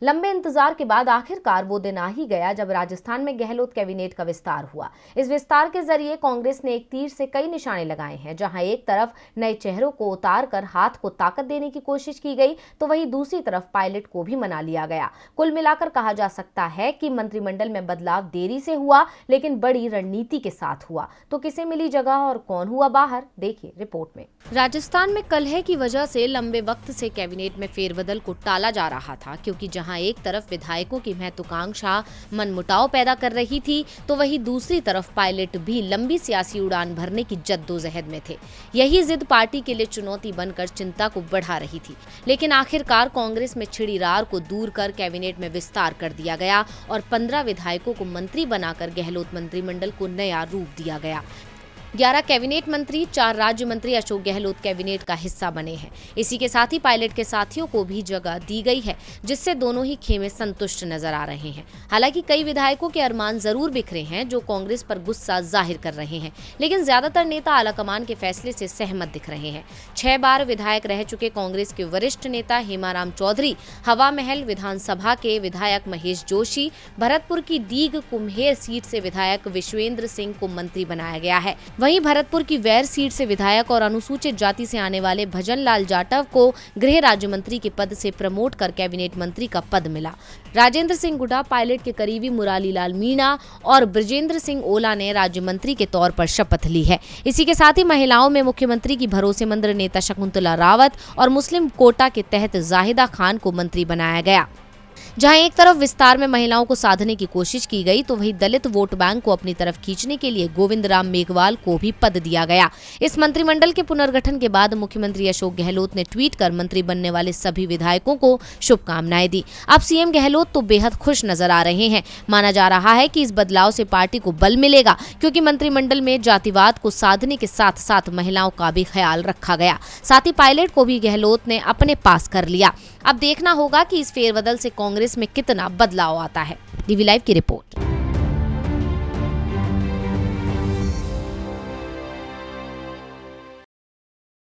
लंबे इंतजार के बाद आखिरकार वो दिन आ ही गया जब राजस्थान में गहलोत कैबिनेट का विस्तार हुआ। इस विस्तार के जरिए कांग्रेस ने एक तीर से कई निशाने लगाए हैं। जहां एक तरफ नए चेहरों को उतार कर हाथ को ताकत देने की कोशिश की गई, तो वहीं दूसरी तरफ पायलट को भी मना लिया गया। कुल मिलाकर कहा जा सकता है कि मंत्रिमंडल में बदलाव देरी से हुआ, लेकिन बड़ी रणनीति के साथ हुआ। तो किसे मिली जगह और कौन हुआ बाहर, देखिए रिपोर्ट में। राजस्थान में कलह की वजह से लंबे वक्त से कैबिनेट में फेरबदल को टाला जा रहा था, क्योंकि जहां एक तरफ विधायकों की महत्वाकांक्षा मनमुटाव पैदा कर रही थी, तो वहीं दूसरी तरफ पायलट भी लंबी सियासी उड़ान भरने की जद्दोजहद में थे। यही जिद पार्टी के लिए चुनौती बनकर चिंता को बढ़ा रही थी। लेकिन आखिरकार कांग्रेस में छिड़ी रार को दूर कर कैबिनेट में विस्तार कर दिया गया और 15 विधायकों को मंत्री बनाकर गहलोत मंत्रिमंडल को नया रूप दिया गया। 11 कैबिनेट मंत्री, 4 राज्य मंत्री अशोक गहलोत कैबिनेट का हिस्सा बने हैं। इसी के साथ ही पायलट के साथियों को भी जगह दी गई है, जिससे दोनों ही खेमे संतुष्ट नजर आ रहे हैं। हालांकि कई विधायकों के अरमान जरूर बिखरे हैं, जो कांग्रेस पर गुस्सा जाहिर कर रहे हैं, लेकिन ज्यादातर नेता आलाकमान के फैसले से सहमत दिख रहे हैं। 6 बार विधायक रह चुके कांग्रेस के वरिष्ठ नेता हेमाराम चौधरी, हवा महल विधानसभा के विधायक महेश जोशी, भरतपुर की दीग कुम्हेर सीट से विधायक विश्वेंद्र सिंह को मंत्री बनाया गया है। वहीं भरतपुर की वैर सीट से विधायक और अनुसूचित जाति से आने वाले भजन लाल जाटव को गृह राज्य मंत्री के पद से प्रमोट कर कैबिनेट मंत्री का पद मिला। राजेंद्र सिंह गुड्डा, पायलट के करीबी मुरारी लाल मीणा और ब्रजेंद्र सिंह ओला ने राज्य मंत्री के तौर पर शपथ ली है। इसी के साथ ही महिलाओं में मुख्यमंत्री की भरोसेमंद नेता शकुंतला रावत और मुस्लिम कोटा के तहत जाहिदा खान को मंत्री बनाया गया। जहां एक तरफ विस्तार में महिलाओं को साधने की कोशिश की गई, तो वहीं दलित वोट बैंक को अपनी तरफ खींचने के लिए गोविंद राम मेघवाल को भी पद दिया गया। इस मंत्रिमंडल के पुनर्गठन के बाद मुख्यमंत्री अशोक गहलोत ने ट्वीट कर मंत्री बनने वाले सभी विधायकों को शुभकामनाएं दी। अब सीएम गहलोत तो बेहद खुश नजर आ रहे हैं। माना जा रहा है कि इस बदलाव से पार्टी को बल मिलेगा, क्योंकि मंत्रिमंडल में जातिवाद को साधने के साथ साथ महिलाओं का भी ख्याल रखा गया। साथ ही पायलट को भी गहलोत ने अपने पास कर लिया। अब देखना होगा कि इस फेरबदल से कांग्रेस में कितना बदलाव आता है। डीवी लाइव की रिपोर्ट।